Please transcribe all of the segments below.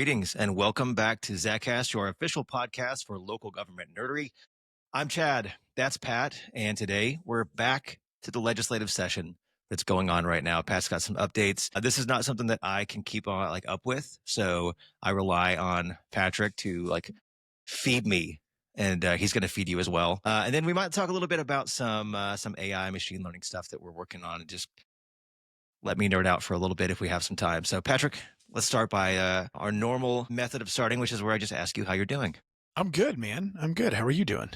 greetings, and welcome back to Zacast, your official podcast for local government nerdery. I'm Chad, that's Pat, and today we're back to the legislative session that's going on right now. Pat's got some updates. This is not something that I can keep on up with, so I rely on Patrick to feed me, and he's going to feed you as well. And then we might talk a little bit about some AI machine learning stuff that we're working on, and just let me nerd out for a little bit if we have some time. So, Patrick, let's start by our normal method of starting, which is where I just ask you how you're doing. I'm good, man. I'm good. How are you doing?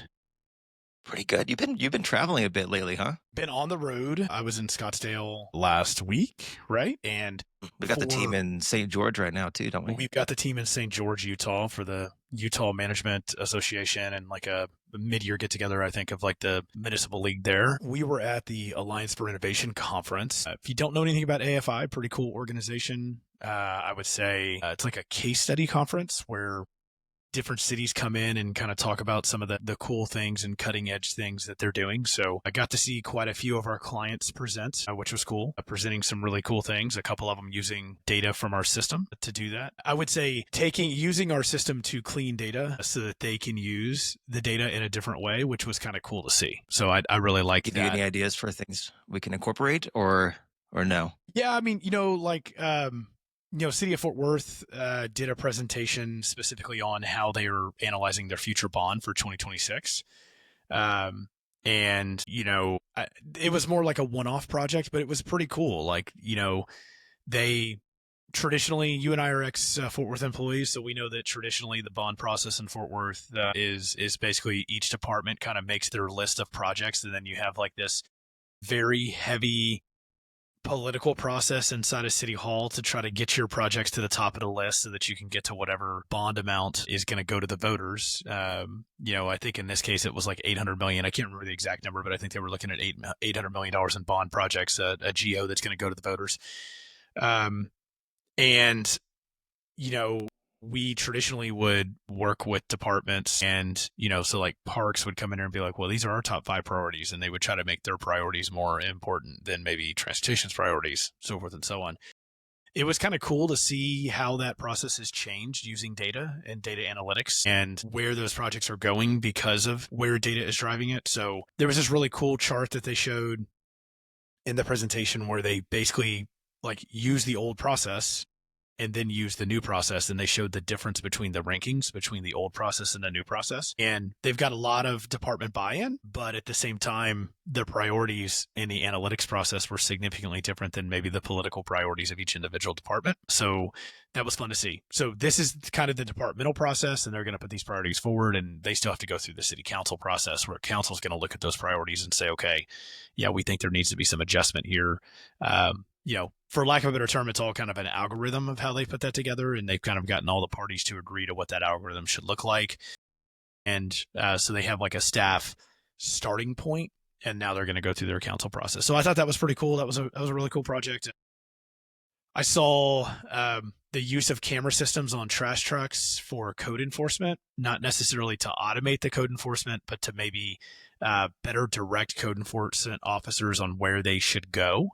Pretty good. You've been traveling a bit lately, huh? Been on the road. I was in Scottsdale last week, right? And We got the team in St. George right now too, don't we? we've got the team in St. George, Utah for the Utah Management Association and like a mid-year get-together, I think, of like the municipal league there. We were at the Alliance for Innovation conference. If you don't know anything about AFI, pretty cool organization. I would say it's like a case study conference where different cities come in and kind of talk about some of the cool things and cutting edge things that they're doing. So I got to see quite a few of our clients present, which was cool, presenting some really cool things, a couple of them using data from our system to do that. I would say using our system to clean data so that they can use the data in a different way, which was kind of cool to see. So I really like that. Give you any ideas for things we can incorporate or no? Yeah, I mean, City of Fort Worth did a presentation specifically on how they are analyzing their future bond for 2026. It was more like a one-off project, but it was pretty cool. They traditionally, you and I are ex-Fort Worth employees, so we know that traditionally the bond process in Fort Worth is basically each department kind of makes their list of projects, and then you have like this very heavy political process inside of City Hall to try to get your projects to the top of the list so that you can get to whatever bond amount is going to go to the voters. I think in this case it was like $800 million. I can't remember the exact number, but I think they were looking at $800 million in bond projects, a GO that's going to go to the voters. We traditionally would work with departments and, so like parks would come in there and be like, well, these are our top 5 priorities. And they would try to make their priorities more important than maybe transportation's priorities, so forth and so on. It was kind of cool to see how that process has changed using data and data analytics and where those projects are going because of where data is driving it. So there was this really cool chart that they showed in the presentation where they basically use the old process and then use the new process. And they showed the difference between the rankings between the old process and the new process. And they've got a lot of department buy-in, but at the same time, their priorities in the analytics process were significantly different than maybe the political priorities of each individual department. So that was fun to see. So this is kind of the departmental process, and they're going to put these priorities forward, and they still have to go through the city council process where council's going to look at those priorities and say, okay, yeah, we think there needs to be some adjustment here. For lack of a better term, it's all kind of an algorithm of how they put that together, and they've kind of gotten all the parties to agree to what that algorithm should look like. And so they have like a staff starting point, and now they're going to go through their council process. So I thought that was pretty cool. That was a really cool project. I saw the use of camera systems on trash trucks for code enforcement, not necessarily to automate the code enforcement, but to maybe better direct code enforcement officers on where they should go.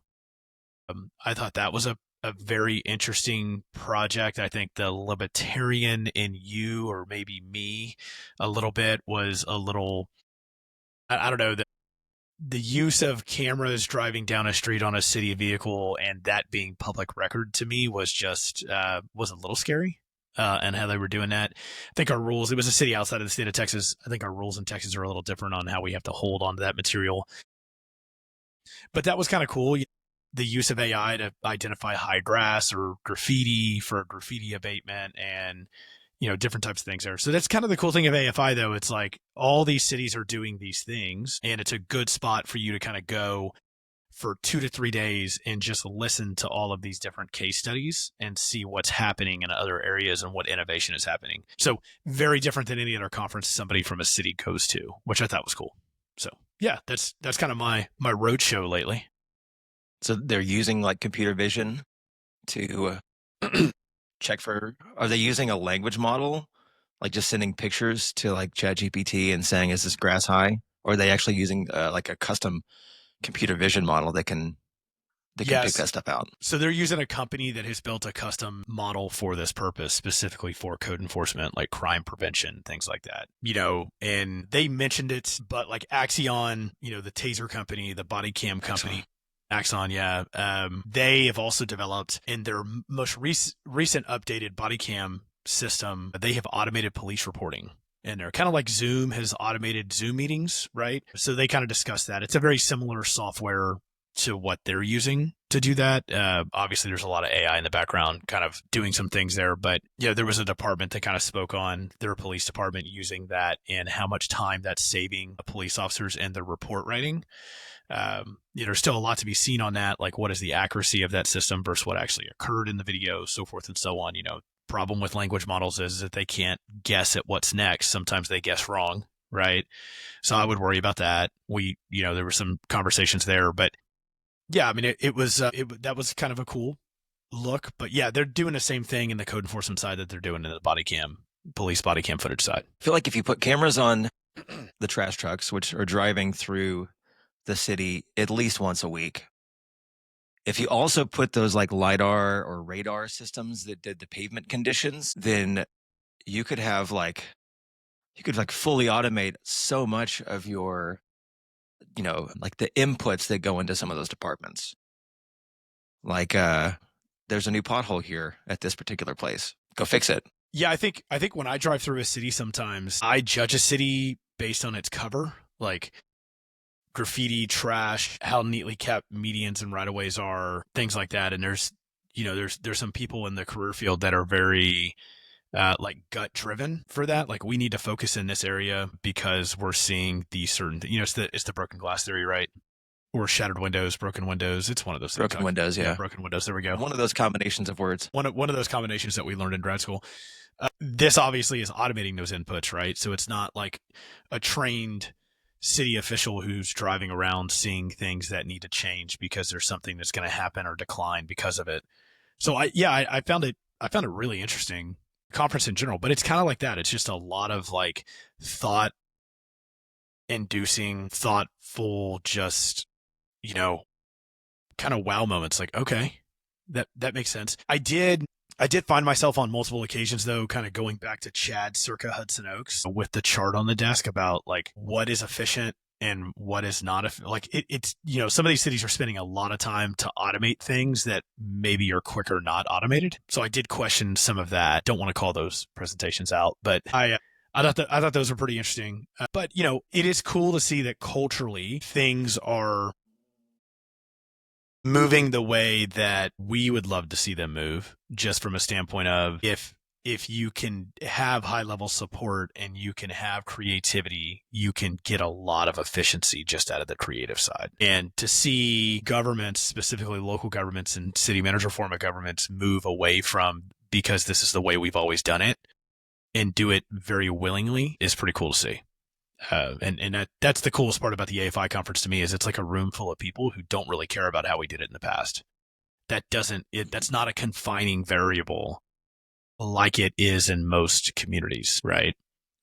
I thought that was a very interesting project. I think the libertarian in you, or maybe me a little bit, was a little, I don't know, the use of cameras driving down a street on a city vehicle and that being public record to me was just, was a little scary. And how they were doing that. I think our rules, it was a city outside of the state of Texas. I think our rules in Texas are a little different on how we have to hold on to that material. But that was kind of cool. The use of AI to identify high grass or graffiti for graffiti abatement and, different types of things there. So that's kind of the cool thing of AFI, though. It's like all these cities are doing these things, and it's a good spot for you to kind of go for 2 to 3 days and just listen to all of these different case studies and see what's happening in other areas and what innovation is happening. So very different than any other conference somebody from a city goes to, which I thought was cool. So yeah, that's kind of my road show lately. So they're using computer vision to check for, are they using a language model, just sending pictures to ChatGPT and saying, is this grass high? Or are they actually using a custom computer vision model that can that can pick Yes. that stuff out. So they're using a company that has built a custom model for this purpose, specifically for code enforcement, like crime prevention, things like that. And they mentioned it, but like Axion, the taser company, the body cam company, Axon, yeah. They have also developed in their most recent updated body cam system, they have automated police reporting. And they're kind of like Zoom has automated Zoom meetings, right? So they kind of discuss that. It's a very similar software to what they're using to do that. Obviously, there's a lot of AI in the background kind of doing some things there. But there was a department that kind of spoke on their police department using that and how much time that's saving police officers and their report writing. There's still a lot to be seen on that. Like, what is the accuracy of that system versus what actually occurred in the video, so forth and so on. Problem with language models is that they can't guess at what's next. Sometimes they guess wrong, right? So I would worry about that. There were some conversations there, but yeah, I mean, that was kind of a cool look. But yeah, they're doing the same thing in the code enforcement side that they're doing in the police body cam footage side. I feel like if you put cameras on the trash trucks, which are driving through the city at least once a week, if you also put those like LiDAR or radar systems that did the pavement conditions, then you could fully automate so much of your, like the inputs that go into some of those departments. Like, there's a new pothole here at this particular place. Go fix it. Yeah, I think when I drive through a city, sometimes I judge a city based on its cover, like graffiti, trash, how neatly kept medians and right-of-ways are, things like that. And there's some people in the career field that are very like gut driven for that. Like, we need to focus in this area because we're seeing these certain, it's the broken glass theory, right? Or shattered windows, broken windows. It's one of those things. Broken windows, yeah. Broken windows. There we go. One of those combinations of words. One of those combinations that we learned in grad school. This obviously is automating those inputs, right? So it's not like a trained city official who's driving around seeing things that need to change because there's something that's going to happen or decline because of it. So I found it really interesting, conference in general, but it's kind of like that. It's just a lot of like thought inducing, thoughtful, just, kind of wow moments. Like, okay, that makes sense. I did find myself on multiple occasions, though, kind of going back to Chad circa Hudson Oaks with the chart on the desk about like what is efficient and what is not. It's some of these cities are spending a lot of time to automate things that maybe are quicker not automated. So I did question some of that. Don't want to call those presentations out, but I thought those were pretty interesting. But it is cool to see that culturally things are moving the way that we would love to see them move, just from a standpoint of if you can have high level support and you can have creativity, you can get a lot of efficiency just out of the creative side. And to see governments, specifically local governments and city manager form of governments, move away from because this is the way we've always done it and do it very willingly is pretty cool to see. And that's the coolest part about the AFI conference to me is it's like a room full of people who don't really care about how we did it in the past. That's not a confining variable like it is in most communities, right?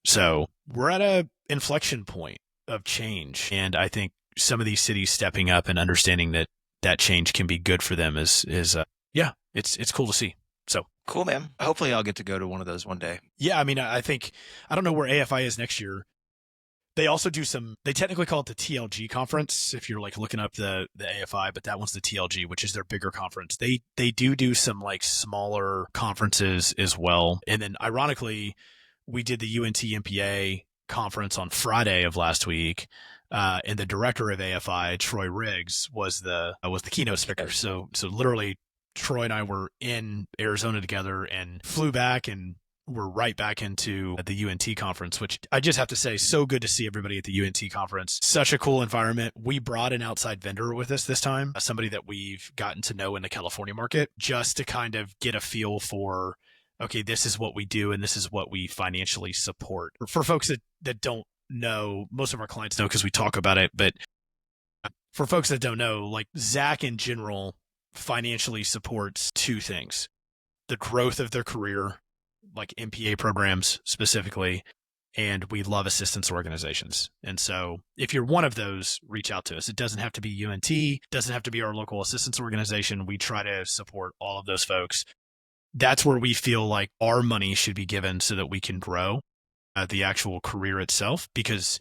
So we're at a inflection point of change. And I think some of these cities stepping up and understanding that change can be good for them is it's cool to see. So cool, man. Hopefully I'll get to go to one of those one day. Yeah. I mean, I don't know where AFI is next year. They also do they technically call it the TLG conference if you're like looking up the AFI, but that one's the TLG, which is their bigger conference. They do some like smaller conferences as well. And then ironically, we did the UNT MPA conference on Friday of last week. And the director of AFI, Troy Riggs, was the keynote speaker. So literally Troy and I were in Arizona together and flew back and we're right back into the UNT conference, which I just have to say, so good to see everybody at the UNT conference. Such a cool environment. We brought an outside vendor with us this time, somebody that we've gotten to know in the California market, just to kind of get a feel for, okay, this is what we do and this is what we financially support. For folks that don't know, most of our clients know because we talk about it, but for folks that don't know, like Zach in general financially supports two things: the growth of their career, like MPA programs specifically, and we love assistance organizations. And so if you're one of those, reach out to us. It doesn't have to be UNT, doesn't have to be our local assistance organization. We try to support all of those folks. That's where we feel like our money should be given so that we can grow the actual career itself, because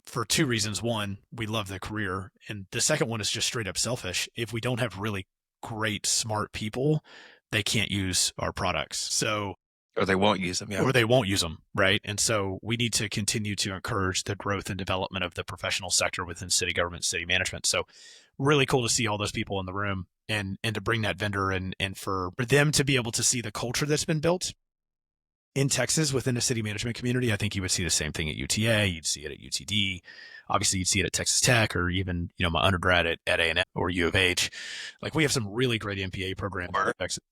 for two reasons. One, we love the career. And the second one is just straight up selfish. If we don't have really great, smart people, they can't use our products. So, Or they won't use them. Yeah. or they won't use them. Right. And so we need to continue to encourage the growth and development of the professional sector within city government, city management. So really cool to see all those people in the room and to bring that vendor and for them to be able to see the culture that's been built in Texas within the city management community. I think you would see the same thing at UTA. You'd see it at UTD. Obviously, you'd see it at Texas Tech, or even, my undergrad at A&M or U of H. Like, we have some really great MPA programs in Texas.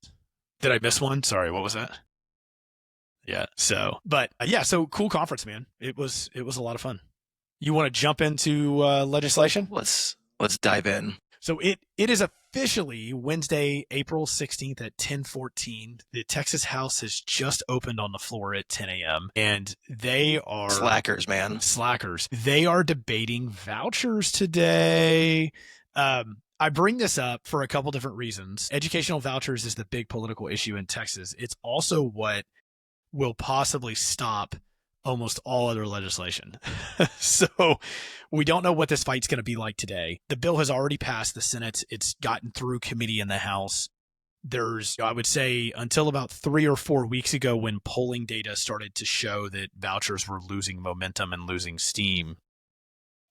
Did I miss one? Sorry, what was that? Yeah. So, but so cool conference, man. It was a lot of fun. You want to jump into legislation? Let's dive in. So it is officially Wednesday, April 16th at 10:14. The Texas House has just opened on the floor at 10 a.m. and they are slackers, man. Slackers. They are debating vouchers today. I bring this up for a couple different reasons. Educational vouchers is the big political issue in Texas. It's also what will possibly stop almost all other legislation. So we don't know what this fight's going to be like today. The bill has already passed the Senate. It's gotten through committee in the House. There's, I would say, until about 3 or 4 weeks ago, when polling data started to show that vouchers were losing momentum and losing steam,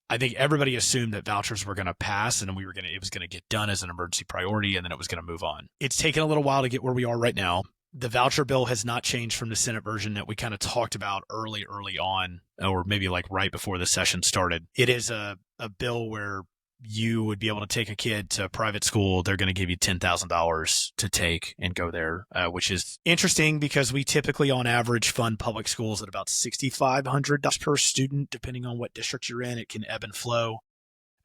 I think everybody assumed that vouchers were going to pass and it was going to get done as an emergency priority, and then it was going to move on. It's taken a little while to get where we are right now. The voucher bill has not changed from the Senate version that we kind of talked about early on, or maybe like right before the session started. It is a bill where you would be able to take a kid to private school. They're going to give you $10,000 to take and go there, which is interesting because we typically on average fund public schools at about $6,500 per student, depending on what district you're in. It can ebb and flow.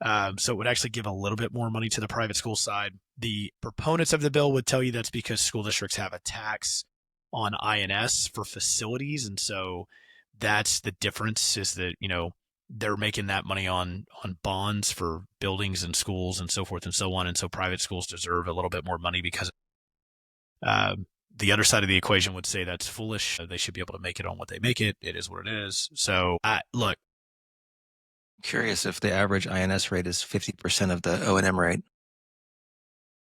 So it would actually give a little bit more money to the private school side. The proponents of the bill would tell you that's because school districts have a tax on INS for facilities. And so that's the difference, is that, they're making that money on bonds for buildings and schools and so forth and so on. And so private schools deserve a little bit more money because the other side of the equation would say that's foolish. They should be able to make it on what they make it. It is what it is. So look. Curious if the average INS rate is 50% of the O&M rate.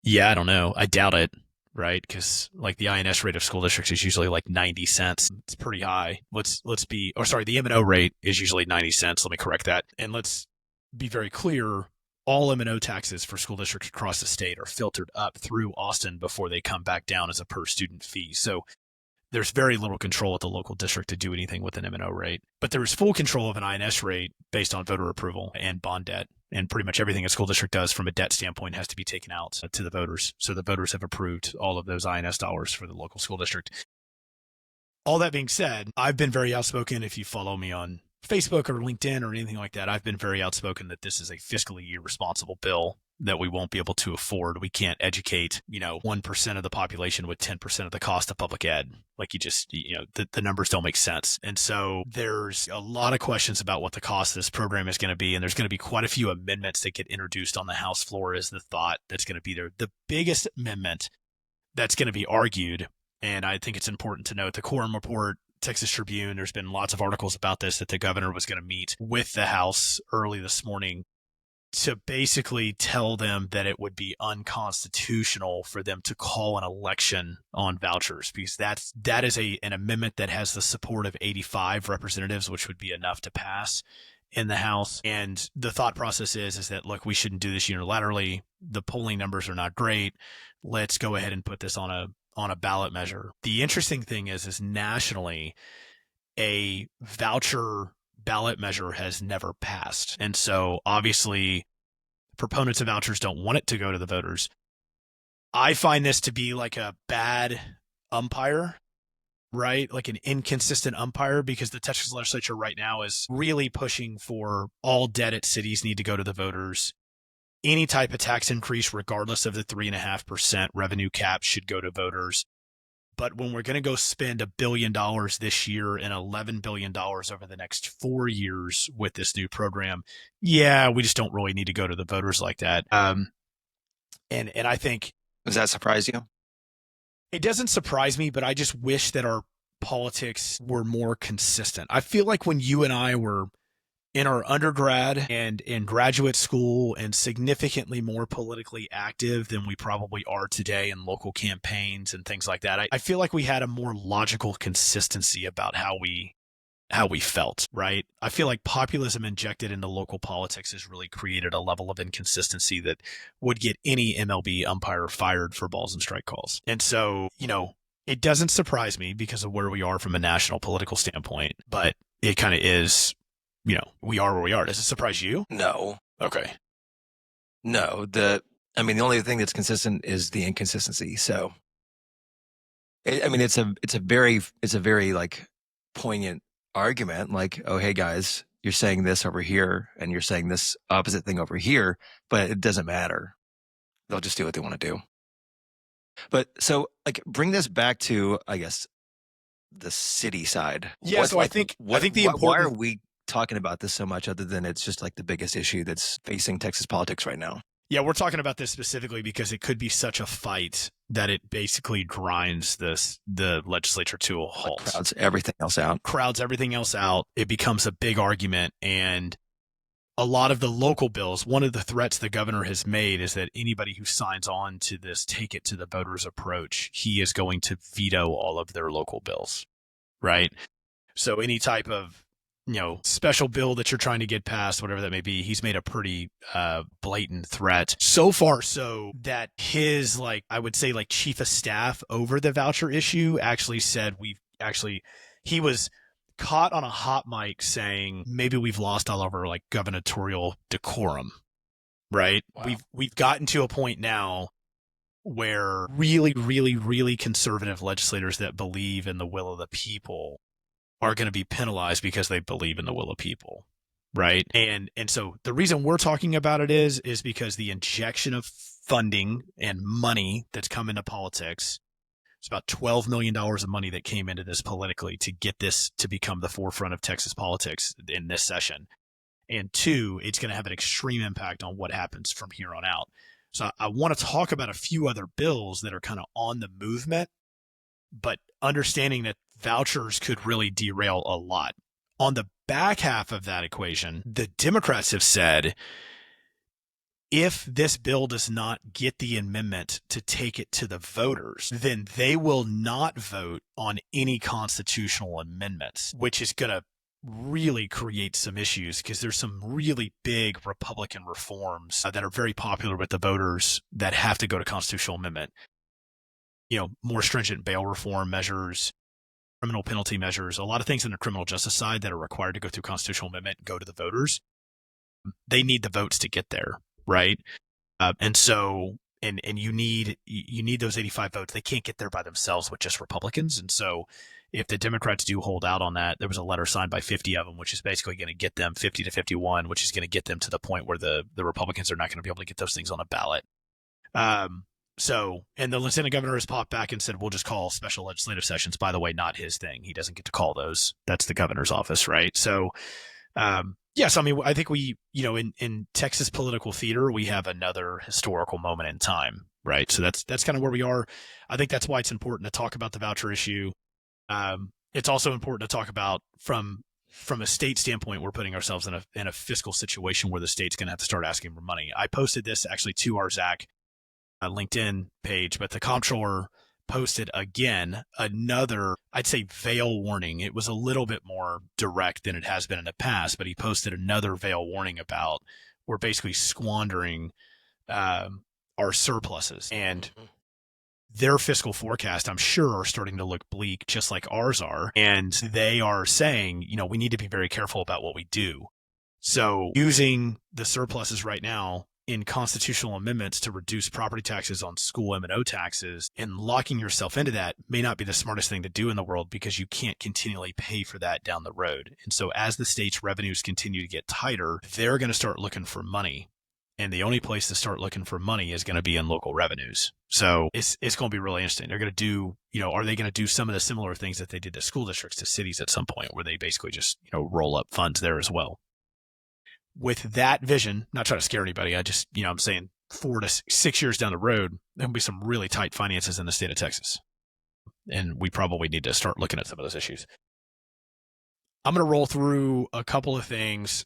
Yeah, I don't know. I doubt it, right? Because like the INS rate of school districts is usually like 90 cents. It's pretty high. The M&O rate is usually 90 cents. Let me correct that. And let's be very clear. All M&O taxes for school districts across the state are filtered up through Austin before they come back down as a per student fee. So there's very little control at the local district to do anything with an M&O rate. But there is full control of an INS rate based on voter approval and bond debt. And pretty much everything a school district does from a debt standpoint has to be taken out to the voters. So the voters have approved all of those INS dollars for the local school district. All that being said, I've been very outspoken. If you follow me on Facebook or LinkedIn or anything like that, I've been very outspoken that this is a fiscally irresponsible bill that we won't be able to afford. We can't educate, 1% of the population with 10% of the cost of public ed. Like the numbers don't make sense. And so there's a lot of questions about what the cost of this program is going to be. And there's going to be quite a few amendments that get introduced on the House floor is the thought that's going to be there. The biggest amendment that's going to be argued, and I think it's important to note, the Quorum Report, Texas Tribune, there's been lots of articles about this, that the governor was going to meet with the House early this morning to basically tell them that it would be unconstitutional for them to call an election on vouchers, because that is an amendment that has the support of 85 representatives, which would be enough to pass in the House. And the thought process is that, look, we shouldn't do this unilaterally. The polling numbers are not great. Let's go ahead and put this on a ballot measure. The interesting thing is nationally, a voucher ballot measure has never passed. And so obviously proponents of vouchers don't want it to go to the voters. I find this to be like a bad umpire, right? Like an inconsistent umpire, because the Texas Legislature right now is really pushing for all debt at cities need to go to the voters. Any type of tax increase, regardless of the 3.5% revenue cap, should go to voters. But when we're going to go spend $1 billion this year and $11 billion over the next 4 years with this new program, yeah, we just don't really need to go to the voters like that. And I think, Does that surprise you? it doesn't surprise me, but I just wish that our politics were more consistent. I feel like when you and I were in our undergrad and in graduate school and significantly more politically active than we probably are today in local campaigns and things like that, I feel like we had a more logical consistency about how we felt, right? I feel like populism injected into local politics has really created a level of inconsistency that would get any MLB umpire fired for balls and strike calls. And so, it doesn't surprise me because of where we are from a national political standpoint, but it kind of is, we are where we are. Does it surprise you? No. Okay. No. The only thing that's consistent is the inconsistency. So, it's a very like poignant argument. Like, oh, hey guys, you're saying this over here and you're saying this opposite thing over here, but it doesn't matter. They'll just do what they want to do. But so, like, bring this back to, I guess, the city side. Yeah. So I think the important. Why are we talking about this so much, other than it's just like the biggest issue that's facing Texas politics right now? Yeah, we're talking about this specifically because it could be such a fight that it basically grinds the legislature to a halt. Crowds everything else out. It becomes a big argument. And a lot of the local bills, one of the threats the governor has made is that anybody who signs on to this take it to the voters approach, he is going to veto all of their local bills, right? So any type of special bill that you're trying to get passed, whatever that may be, he's made a pretty blatant threat. So far so that his, I would say, chief of staff over the voucher issue actually said he was caught on a hot mic saying maybe we've lost all of our gubernatorial decorum, right? Wow. We've gotten to a point now where really, really, really conservative legislators that believe in the will of the people are going to be penalized because they believe in the will of people, right? And so the reason we're talking about it is because the injection of funding and money that's come into politics, it's about $12 million of money that came into this politically to get this to become the forefront of Texas politics in this session. And two, it's going to have an extreme impact on what happens from here on out. So I want to talk about a few other bills that are kind of on the movement, but understanding that vouchers could really derail a lot. On the back half of that equation, the Democrats have said, if this bill does not get the amendment to take it to the voters, then they will not vote on any constitutional amendments, which is going to really create some issues because there's some really big Republican reforms that are very popular with the voters that have to go to constitutional amendment. More stringent bail reform measures, criminal penalty measures, a lot of things in the criminal justice side that are required to go through constitutional amendment and go to the voters. They need the votes to get there, right? And so, and you need those 85 votes. They can't get there by themselves with just Republicans. And so if the Democrats do hold out on that, there was a letter signed by 50 of them, which is basically going to get them 50 to 51, which is going to get them to the point where the Republicans are not going to be able to get those things on a ballot. So, and the lieutenant governor has popped back and said, we'll just call special legislative sessions. By the way, not his thing. He doesn't get to call those. That's the governor's office, right? So, yes, I think we, in Texas political theater, we have another historical moment in time, right? So that's kind of where we are. I think that's why it's important to talk about the voucher issue. It's also important to talk about from a state standpoint, we're putting ourselves in a fiscal situation where the state's going to have to start asking for money. I posted this actually to our Zach LinkedIn page, but the comptroller posted again another, I'd say, veil warning. It was a little bit more direct than it has been in the past, but he posted another veil warning about we're basically squandering our surpluses. And their fiscal forecast, I'm sure, are starting to look bleak, just like ours are. And they are saying, we need to be very careful about what we do. So using the surpluses right now in constitutional amendments to reduce property taxes on school M&O taxes and locking yourself into that may not be the smartest thing to do in the world because you can't continually pay for that down the road. And so as the state's revenues continue to get tighter, they're going to start looking for money. And the only place to start looking for money is going to be in local revenues. So it's going to be really interesting. They're going to do, are they going to do some of the similar things that they did to school districts, to cities at some point, where they basically just, roll up funds there as well? With that vision, not trying to scare anybody, I just, I'm saying 4 to 6 years down the road, there'll be some really tight finances in the state of Texas. And we probably need to start looking at some of those issues. I'm going to roll through a couple of things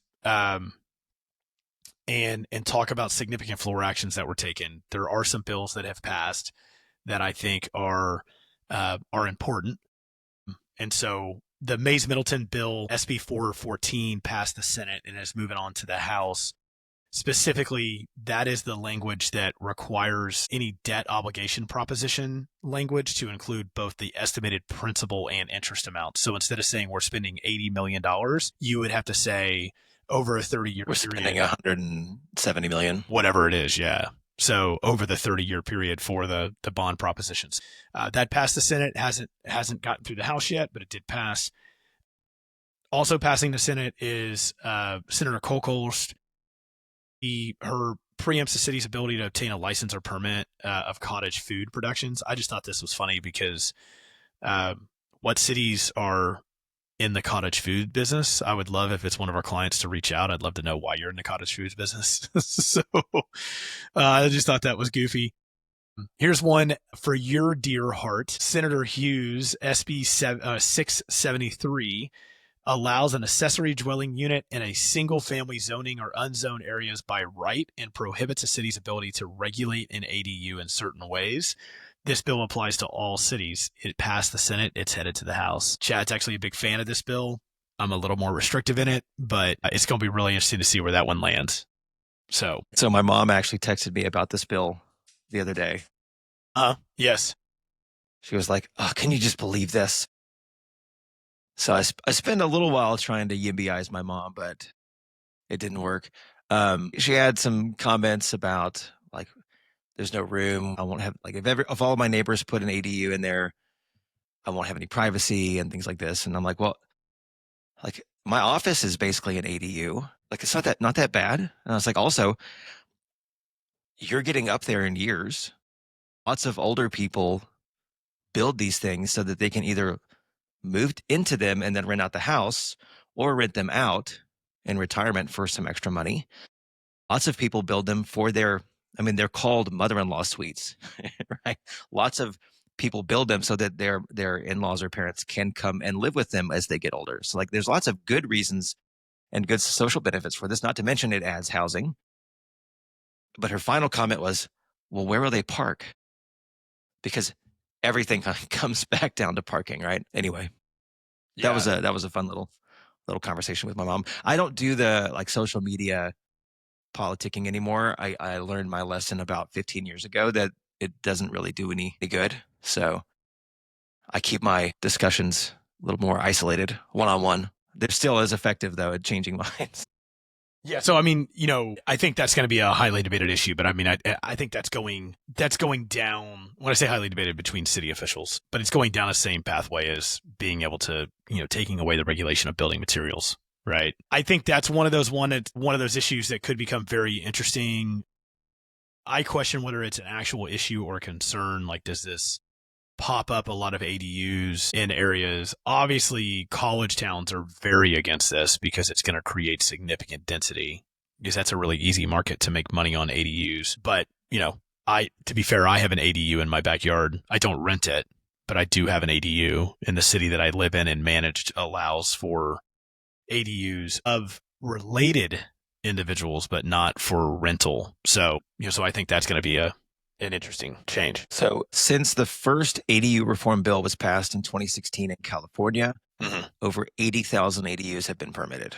and talk about significant floor actions that were taken. There are some bills that have passed that I think are important. And so the Mays Middleton bill, SB 414, passed the Senate and is moving on to the House. Specifically, that is the language that requires any debt obligation proposition language to include both the estimated principal and interest amount. So instead of saying we're spending $80 million, you would have to say over a 30-year period. We're spending $170 million. Whatever it is, yeah. So over the 30-year period for the bond propositions. That passed the Senate, hasn't gotten through the House yet, but it did pass. Also passing the Senate is Senator Kolkhorst. Her preempts the city's ability to obtain a license or permit of cottage food productions. I just thought this was funny because what cities are in the cottage food business? I would love if it's one of our clients to reach out. I'd love to know why you're in the cottage foods business. So I just thought that was goofy. Here's one for your dear heart. Senator Hughes, SB 673, allows an accessory dwelling unit in a single-family zoning or unzoned areas by right and prohibits a city's ability to regulate an ADU in certain ways. This bill applies to all cities. It passed the Senate. It's headed to the House. Chad's actually a big fan of this bill. I'm a little more restrictive in it, but it's going to be really interesting to see where that one lands. So my mom actually texted me about this bill the other day. Yes. She was like, "Oh, can you just believe this?" So I spent a little while trying to yimbyize my mom, but it didn't work. She had some comments about like, there's no room. I won't have if all of my neighbors put an ADU in there, I won't have any privacy and things like this. And I'm like, well, like my office is basically an ADU. Like it's not that bad. And I was like, also, you're getting up there in years. Lots of older people build these things so that they can either move into them and then rent out the house or rent them out in retirement for some extra money. Lots of people build them for they're called mother-in-law suites, right? Lots of people build them so that their in-laws or parents can come and live with them as they get older. So like there's lots of good reasons and good social benefits for this, not to mention it adds housing. But her final comment was, well, where will they park? Because everything comes back down to parking, right? Anyway, that was a fun little conversation with my mom. I don't do the like social media politicking anymore. I learned my lesson about 15 years ago that it doesn't really do any good. So I keep my discussions a little more isolated, one-on-one. They're still as effective though at changing minds. Yeah. So, I mean, I think that's going to be a highly debated issue, but I mean, I think that's going down, when I say highly debated, between city officials, but it's going down the same pathway as being able to, taking away the regulation of building materials. Right. I think that's one of those issues that could become very interesting. I question whether it's an actual issue or a concern. Like, does this pop up a lot of ADUs in areas? Obviously, college towns are very against this because it's going to create significant density, because that's a really easy market to make money on ADUs. But, to be fair, I have an ADU in my backyard. I don't rent it, but I do have an ADU in the city that I live in, and managed allows for ADUs of related individuals, but not for rental. So, so I think that's going to be an interesting change. So since the first ADU reform bill was passed in 2016 in California, over 80,000 ADUs have been permitted.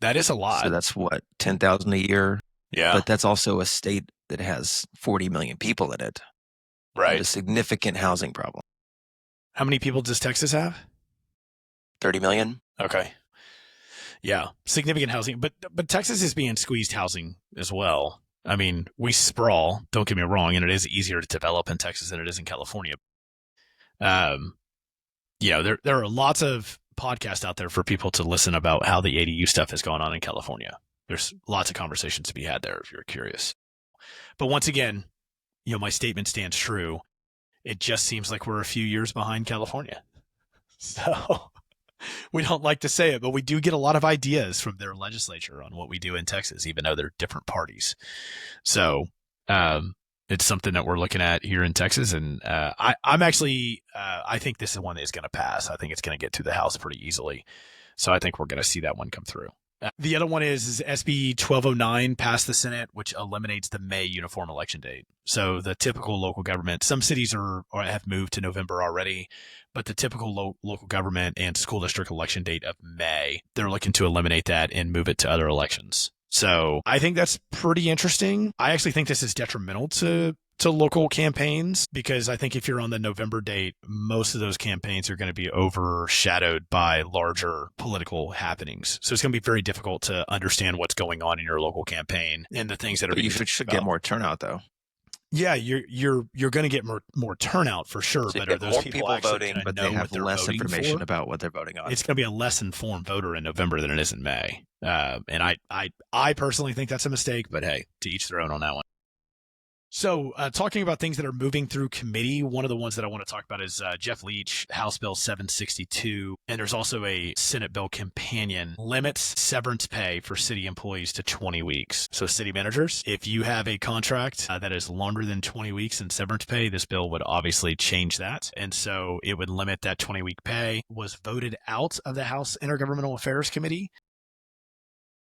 That is a lot. So that's 10,000 a year. Yeah. But that's also a state that has 40 million people in it. Right. A significant housing problem. How many people does Texas have? 30 million. Okay. Yeah. Significant housing. But Texas is being squeezed housing as well. I mean, we sprawl, don't get me wrong, and it is easier to develop in Texas than it is in California. There are lots of podcasts out there for people to listen about how the ADU stuff has gone on in California. there's lots of conversations to be had there if you're curious. But once again, my statement stands true. It just seems like we're a few years behind California. So we don't like to say it, but we do get a lot of ideas from their legislature on what we do in Texas, even though they're different parties. So it's something that we're looking at here in Texas. And I'm actually, I think this is one that is going to pass. I think it's going to get through the House pretty easily. So I think we're going to see that one come through. The other one is SB 1209 passed the Senate, which eliminates the May uniform election date. So the typical local government, some cities are or have moved to November already, but the typical local government and school district election date of May, they're looking to eliminate that and move it to other elections. So I think that's pretty interesting. I actually think this is detrimental to local campaigns, because I think if you're on the November date, most of those campaigns are going to be overshadowed by larger political happenings. So it's going to be very difficult to understand what's going on in your local campaign and the things that are. But you should get more turnout, though. Yeah, you're going to get more turnout for sure. So but are those more people voting, but they have less information about what they're voting on? It's going to be a less informed voter in November than it is in May. And I personally think that's a mistake. But hey, to each their own on that one. So talking about things that are moving through committee, one of the ones that I want to talk about is Jeff Leach, House Bill 762. And there's also a Senate bill companion, limits severance pay for city employees to 20 weeks. So city managers, if you have a contract that is longer than 20 weeks in severance pay, this bill would obviously change that. And so it would limit that 20-week pay. Was voted out of the House Intergovernmental Affairs Committee.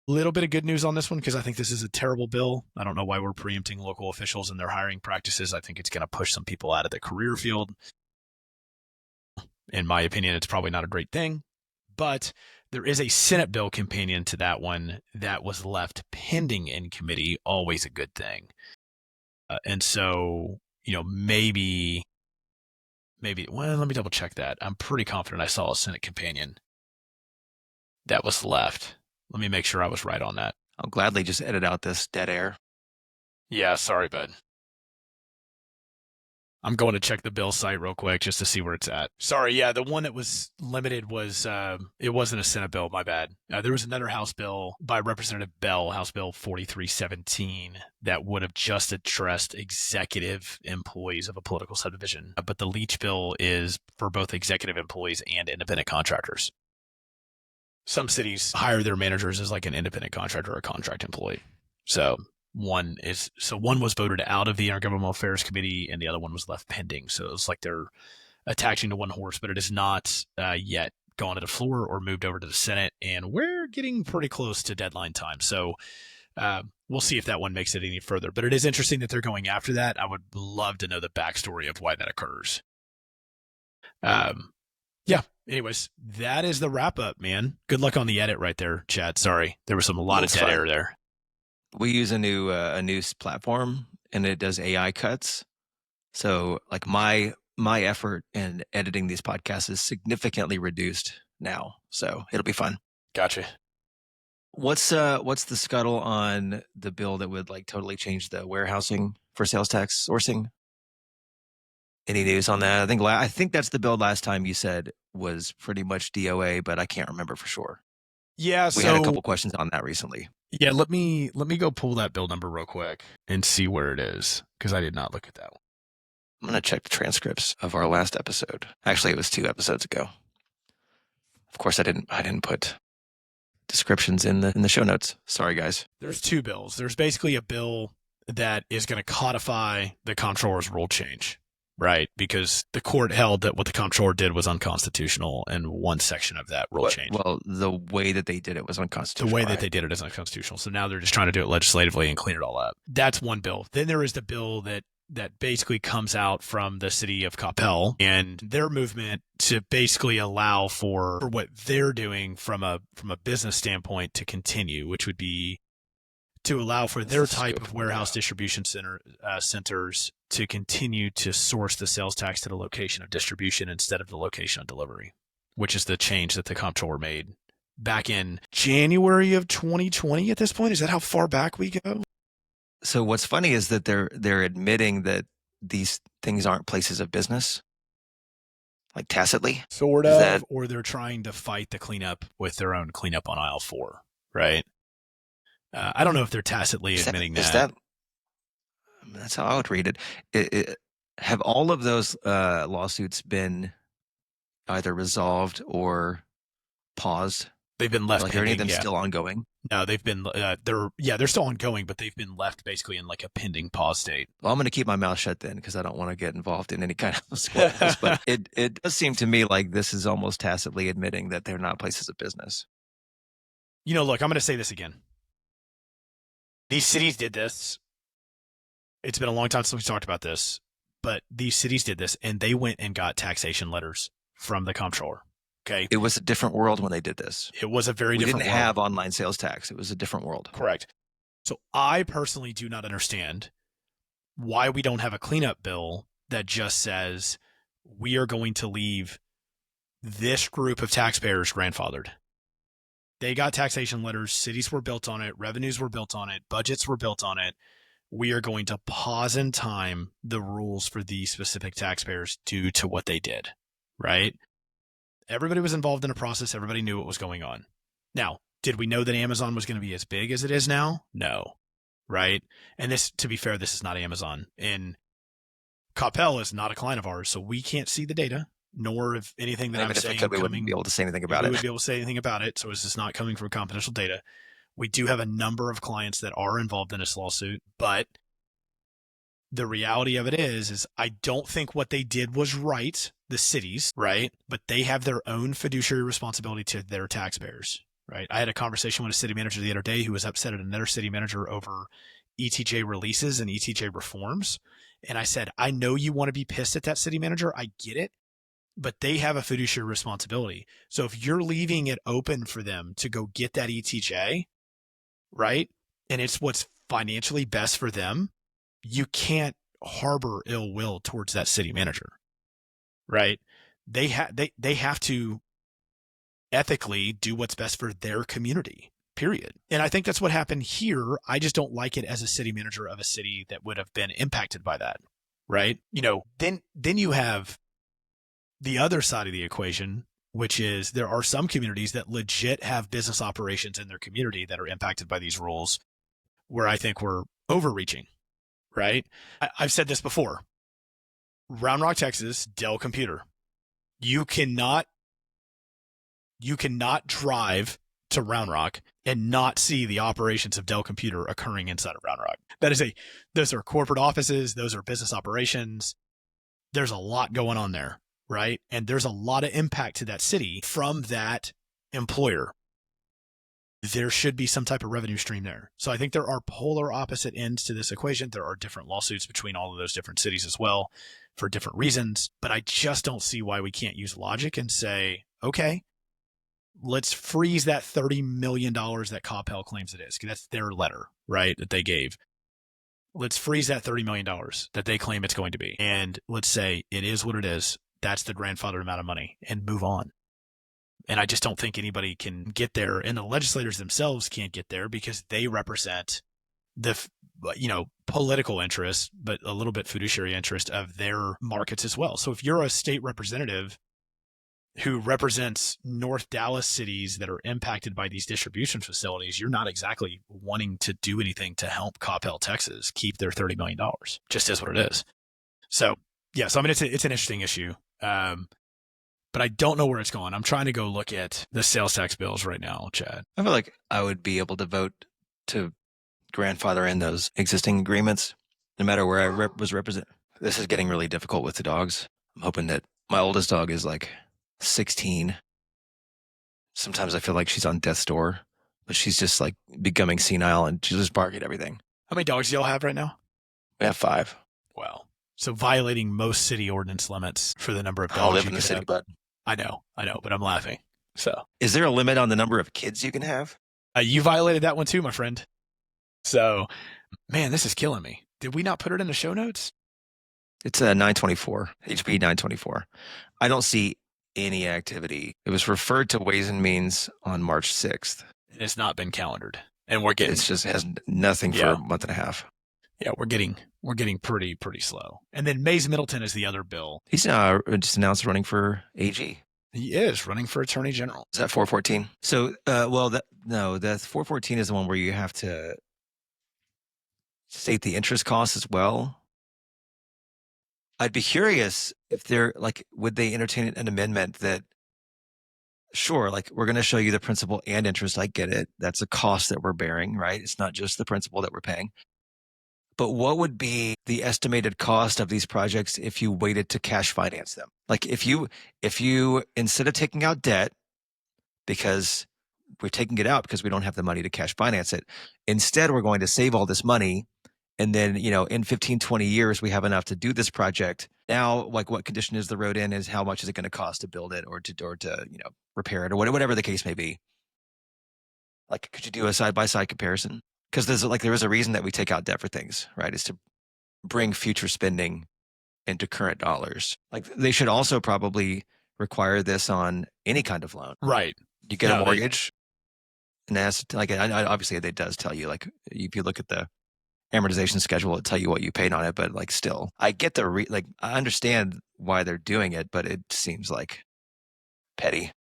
Little bit of good news on this one, because I think this is a terrible bill. I don't know why we're preempting local officials and their hiring practices. I think it's going to push some people out of the career field. In my opinion, it's probably not a great thing. But there is a Senate bill companion to that one that was left pending in committee, always a good thing. And so, maybe, well, let me double check that. I'm pretty confident I saw a Senate companion that was left. Let me make sure I was right on that. I'll gladly just edit out this dead air. Yeah, sorry, bud. I'm going to check the bill site real quick just to see where it's at. Sorry, yeah, the one that was limited was, it wasn't a Senate bill, my bad. There was another House bill by Representative Bell, House Bill 4317, that would have just addressed executive employees of a political subdivision. But the Leach bill is for both executive employees and independent contractors. Some cities hire their managers as like an independent contractor or a contract employee. So one was voted out of the Intergovernmental Affairs Committee and the other one was left pending. So it's like they're attaching to one horse, but it is not yet gone to the floor or moved over to the Senate. And we're getting pretty close to deadline time. So we'll see if that one makes it any further. But it is interesting that they're going after that. I would love to know the backstory of why that occurs. Yeah. Anyways, that is the wrap up, man. Good luck on the edit right there, Chad. Sorry, there was a lot of dead air there. We use a new platform, and it does AI cuts. So, like my effort in editing these podcasts is significantly reduced now. So it'll be fun. Gotcha. What's the scuttle on the bill that would like totally change the warehousing for sales tax sourcing? Any news on that? I think that's the bill last time you said was pretty much DOA, but I can't remember for sure. Yeah, we had a couple questions on that recently. Yeah, let me go pull that bill number real quick and see where it is, because I did not look at that one. I'm gonna check the transcripts of our last episode. Actually, it was 2 episodes ago. Of course, I didn't put descriptions in the show notes. Sorry, guys. There's 2 bills. There's basically a bill that is going to codify the comptroller's rule change. Right, because the court held that what the comptroller did was unconstitutional, and one section of that rule change. Well, the way that they did it was unconstitutional. The way that they did it is unconstitutional. So now they're just trying to do it legislatively and clean it all up. That's one bill. Then there is the bill that basically comes out from the city of Coppell and their movement to basically allow for what they're doing from a business standpoint to continue, which would be to allow for their type of warehouse distribution centers to continue to source the sales tax to the location of distribution instead of the location of delivery, which is the change that the comptroller made back in January of 2020 at this point. Is that how far back we go? So what's funny is that they're admitting that these things aren't places of business, like tacitly. Sort of, or they're trying to fight the cleanup with their own cleanup on aisle 4, right? I don't know if they're tacitly admitting that. That's how I would read it. Have all of those lawsuits been either resolved or paused? They've been left Like, are any of pending. them Yeah. still ongoing? No, they've been. They're still ongoing, but they've been left basically in like a pending pause state. Well, I'm going to keep my mouth shut then because I don't want to get involved in any kind of squabbles. But it does seem to me like this is almost tacitly admitting that they're not places of business. Look, I'm going to say this again. These cities did this. It's been a long time since we talked about this, but these cities did this, and they went and got taxation letters from the comptroller. Okay. It was a different world when they did this. It was a very different world. We didn't have online sales tax. It was a different world. Correct. So I personally do not understand why we don't have a cleanup bill that just says we are going to leave this group of taxpayers grandfathered. They got taxation letters. Cities were built on it. Revenues were built on it. Budgets were built on it. We are going to pause in time the rules for these specific taxpayers due to what they did, right? Everybody was involved in a process. Everybody knew what was going on. Now, did we know that Amazon was going to be as big as it is now? No, right? And this, to be fair, this is not Amazon. And Coppell is not a client of ours, so we can't see the data, nor if anything that I'm saying we wouldn't be able to say anything about it. We would be able to say anything about it, so it's just not coming from confidential data. We do have a number of clients that are involved in this lawsuit, but the reality of it is I don't think what they did was right, the cities, right? But they have their own fiduciary responsibility to their taxpayers, right? I had a conversation with a city manager the other day who was upset at another city manager over ETJ releases and ETJ reforms. And I said, I know you want to be pissed at that city manager. I get it. But they have a fiduciary responsibility. So if you're leaving it open for them to go get that ETJ, right? And it's what's financially best for them, you can't harbor ill will towards that city manager, right? They have to ethically do what's best for their community, period. And I think that's what happened here. I just don't like it as a city manager of a city that would have been impacted by that, right? Then you have the other side of the equation, which is there are some communities that legit have business operations in their community that are impacted by these rules, where I think we're overreaching, right? I've said this before. Round Rock, Texas, Dell Computer. You cannot drive to Round Rock and not see the operations of Dell Computer occurring inside of Round Rock. Those are corporate offices. Those are business operations. There's a lot going on there, right? And there's a lot of impact to that city from that employer. There should be some type of revenue stream there. So I think there are polar opposite ends to this equation. There are different lawsuits between all of those different cities as well for different reasons. But I just don't see why we can't use logic and say, okay, let's freeze that $30 million that Coppell claims it is, because that's their letter, right, that they gave. Let's freeze that $30 million that they claim it's going to be. And let's say it is what it is. That's the grandfathered amount of money, and move on. And I just don't think anybody can get there. And the legislators themselves can't get there because they represent the, political interest, but a little bit fiduciary interest of their markets as well. So if you're a state representative who represents North Dallas cities that are impacted by these distribution facilities, you're not exactly wanting to do anything to help Coppell, Texas keep their $30 million. Just is what it is. So, yeah, so I mean, it's an interesting issue. But I don't know where it's going. I'm trying to go look at the sales tax bills right now, Chad. I feel like I would be able to vote to grandfather in those existing agreements, no matter where I was represented. This is getting really difficult with the dogs. I'm hoping that my oldest dog is like 16. Sometimes I feel like she's on death's door, but she's just like becoming senile and she's just barking at everything. How many dogs do y'all have right now? We have 5. Wow. So violating most city ordinance limits for the number of dogs. I live in the city, bud. I know, but I'm laughing. So, is there a limit on the number of kids you can have? You violated that one too, my friend. So, man, this is killing me. Did we not put it in the show notes? It's a 924, HB 924. I don't see any activity. It was referred to Ways and Means on March 6th. It's not been calendared, and we're getting. It just has nothing for a month and a half. Yeah, we're getting pretty slow. And then Mays Middleton is the other bill. He's just announced running for AG. He is running for attorney general. Is that 414? So, the 414 is the one where you have to state the interest cost as well. I'd be curious if would they entertain an amendment that, sure, like we're going to show you the principal and interest. I get it. That's a cost that we're bearing, right? It's not just the principal that we're paying. But what would be the estimated cost of these projects if you waited to cash finance them? Like if you instead of taking out debt, because we're taking it out because we don't have the money to cash finance it, instead we're going to save all this money, and then in 15, 20 years we have enough to do this project. Now, like, what condition is the road in? Is how much is it going to cost to build it or to repair it or whatever the case may be? Like, could you do a side by side comparison? Because there is a reason that we take out debt for things, right? Is to bring future spending into current dollars. Like, they should also probably require this on any kind of loan. Right. You get a mortgage, and that's obviously it does tell you, like, if you look at the amortization schedule, it'll tell you what you paid on it. But like, still, I get I understand why they're doing it, but it seems like petty.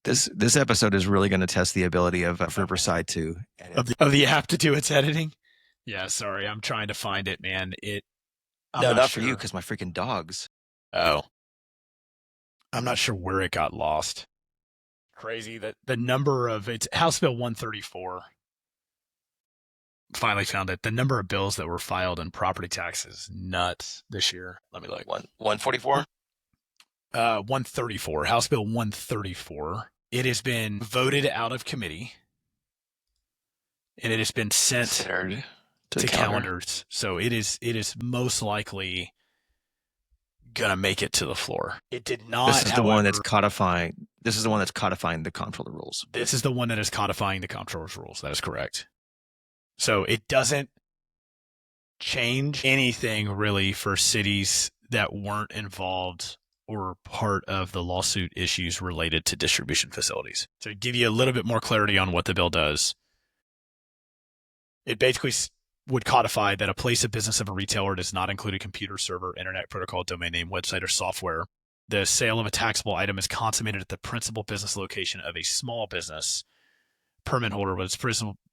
This episode is really going to test the ability of Riverside to edit. Of the app to do its editing. Yeah, sorry, I'm trying to find it, man. Not for you, because my freaking dogs. Oh, I'm not sure where it got lost. Crazy that the number of it's House Bill 134. Finally found it. The number of bills that were filed in property taxes nuts this year. Let me look. 144. 134. House Bill 134. It has been voted out of committee, and it has been sent to calendars. So it is most likely gonna make it to the floor. It did not. This is the one that's codifying. This is the one that's codifying the comptroller rules. This is the one that is codifying the comptroller's rules. That is correct. So it doesn't change anything really for cities that weren't involved or part of the lawsuit issues related to distribution facilities. So to give you a little bit more clarity on what the bill does, it basically would codify that a place of business of a retailer does not include a computer, server, internet protocol, domain name, website, or software. The sale of a taxable item is consummated at the principal business location of a small business permit holder with its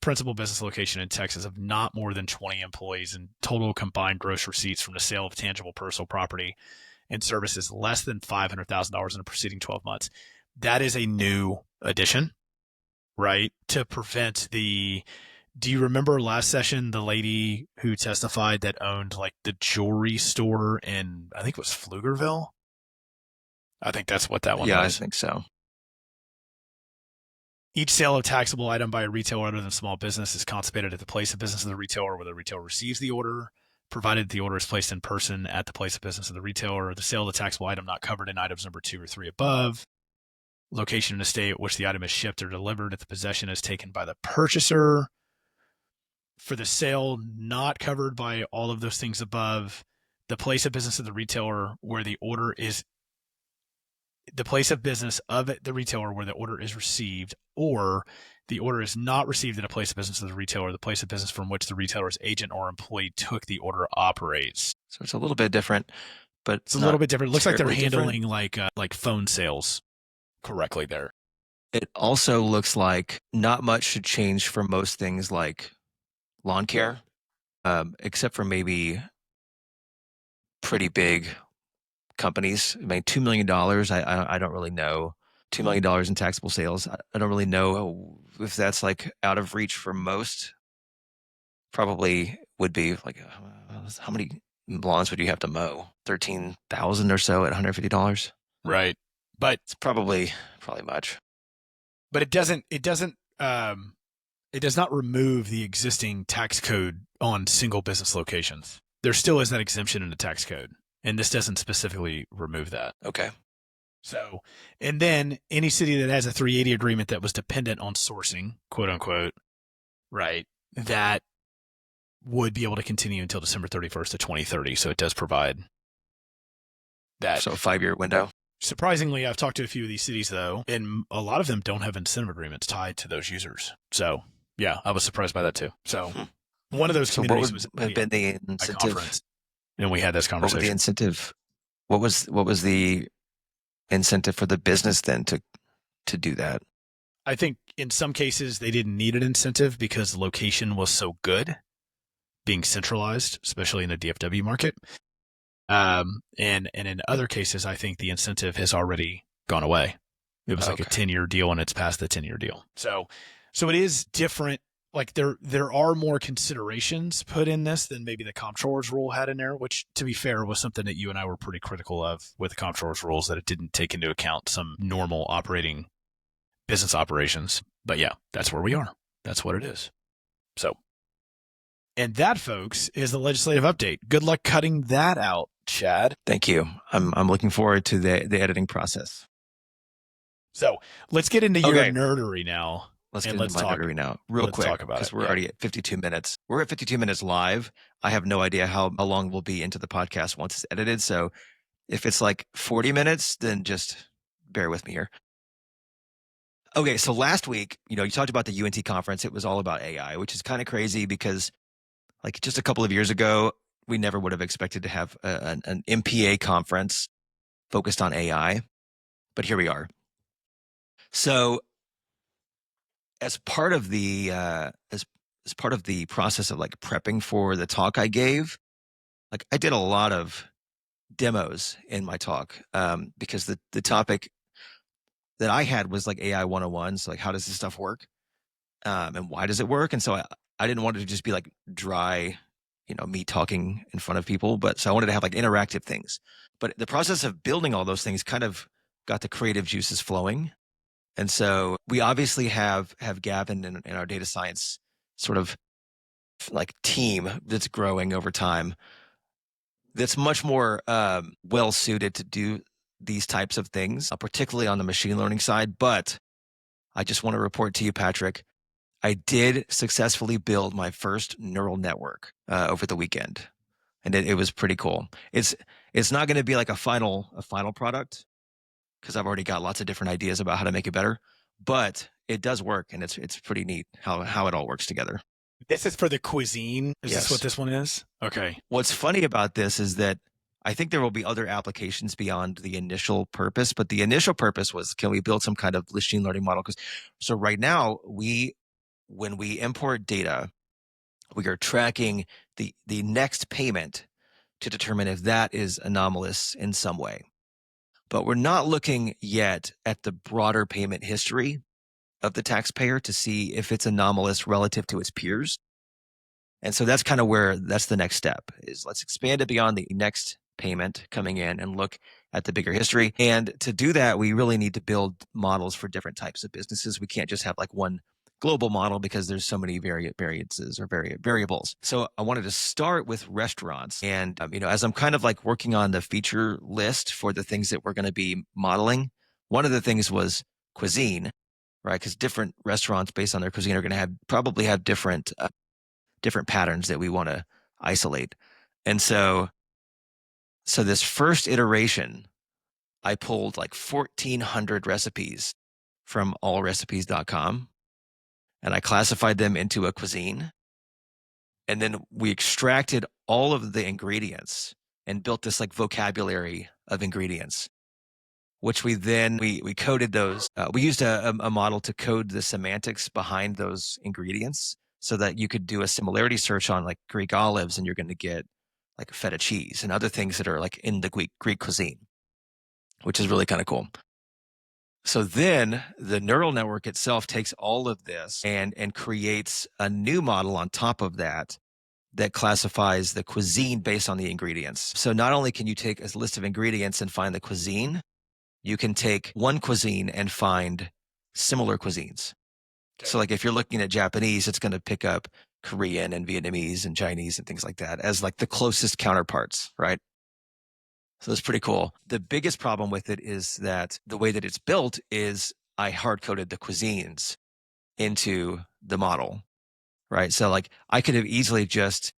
principal business location in Texas of not more than 20 employees, and total combined gross receipts from the sale of tangible personal property and services less than $500,000 in the preceding 12 months. That is a new addition, right? To prevent do you remember last session, the lady who testified that owned like the jewelry store in, I think it was Pflugerville? I think that's what that one was. Yeah, I think so. Each sale of taxable item by a retailer other than small business is consummated at the place of business of the retailer where the retailer receives the order, provided the order is placed in person at the place of business of the retailer. The sale of the taxable item not covered in items number 2 or 3 above. Location and state at which the item is shipped or delivered if the possession is taken by the purchaser. For the sale not covered by all of those things above, the place of business of the retailer where the order is the place of business of the retailer where the order is received, or the order is not received at a place of business of the retailer, the place of business from which the retailer's agent or employee took the order operates. So it's a little bit different, but it's a little bit different. It looks like they're handling different. like phone sales correctly there. It also looks like not much should change for most things like lawn care, except for maybe pretty big companies. I mean, $2 million. I don't really know. $2 million in taxable sales. I don't really know if that's like out of reach for most. Probably would be like, how many lawns would you have to mow? 13,000 or so at $150. Right, but it's probably much. But it does not remove the existing tax code on single business locations. There still is that exemption in the tax code, and this doesn't specifically remove that. Okay. So, and then any city that has a 380 agreement that was dependent on sourcing, quote unquote, right, that would be able to continue until December 31st of 2030. So it does provide that. So a 5-year window. Surprisingly, I've talked to a few of these cities, though, and a lot of them don't have incentive agreements tied to those users. So, yeah, I was surprised by that, too. So, one of those communities was have been the incentive? And we had this conversation. What was the incentive? What was the incentive for the business then to do that? I think in some cases they didn't need an incentive because the location was so good, being centralized, especially in a DFW market. And in other cases, I think the incentive has already gone away. It was like a 10-year deal and it's past the 10-year deal. So it is different. Like there are more considerations put in this than maybe the comptroller's rule had in there, which to be fair was something that you and I were pretty critical of with the comptroller's rules, that it didn't take into account some normal operating business operations. But yeah, that's where we are. That's what it is. So, and that, folks, is the legislative update. Good luck cutting that out, Chad. Thank you. I'm looking forward to the editing process. So let's get into your nerdery now. Let's get into my nerdery now, real quick, because we're already at 52 minutes. We're at 52 minutes live. I have no idea how long we'll be into the podcast once it's edited. So if it's like 40 minutes, then just bear with me here. Okay, so last week, you talked about the UNT conference. It was all about AI, which is kind of crazy because like just a couple of years ago, we never would have expected to have an MPA conference focused on AI, but here we are. So as part of the as part of the process of like prepping for the talk I gave, like I did a lot of demos in my talk because the topic that I had was like AI 101. So like, how does this stuff work? And why does it work? And so I didn't want it to just be like dry, me talking in front of people, but so I wanted to have like interactive things. But the process of building all those things kind of got the creative juices flowing. And so we obviously have Gavin in our data science sort of like team that's growing over time, that's much more well suited to do these types of things, particularly on the machine learning side. But I just want to report to you, Patrick, I did successfully build my first neural network over the weekend, and it was pretty cool. It's not going to be like a final product because I've already got lots of different ideas about how to make it better, but it does work, and it's pretty neat how it all works together. This is for the cuisine. Is Yes. This what this one is? Okay. What's funny about this is that I think there will be other applications beyond the initial purpose, but the initial purpose was, can we build some kind of machine learning model? So right now, when we import data, we are tracking the next payment to determine if that is anomalous in some way. But we're not looking yet at the broader payment history of the taxpayer to see if it's anomalous relative to its peers. And so that's kind of that's the next step, is let's expand it beyond the next payment coming in and look at the bigger history. And to do that, we really need to build models for different types of businesses. We can't just have like one global model because there's so many variances or variables. So I wanted to start with restaurants. And, as I'm kind of like working on the feature list for the things that we're going to be modeling, one of the things was cuisine, right? Because different restaurants based on their cuisine are going to probably have different patterns that we want to isolate. And so this first iteration, I pulled like 1,400 recipes from allrecipes.com, and I classified them into a cuisine. And then we extracted all of the ingredients and built this like vocabulary of ingredients, which we then, we coded those. We used a model to code the semantics behind those ingredients so that you could do a similarity search on like Greek olives and you're going to get like feta cheese and other things that are like in the Greek cuisine, which is really kind of cool. So then the neural network itself takes all of this and creates a new model on top of that classifies the cuisine based on the ingredients. So not only can you take a list of ingredients and find the cuisine, you can take one cuisine and find similar cuisines. Okay. So like if you're looking at Japanese, it's going to pick up Korean and Vietnamese and Chinese and things like that as like the closest counterparts, right? So it's pretty cool. The biggest problem with it is that the way that it's built is I hard-coded the cuisines into the model, right? So like I could have easily just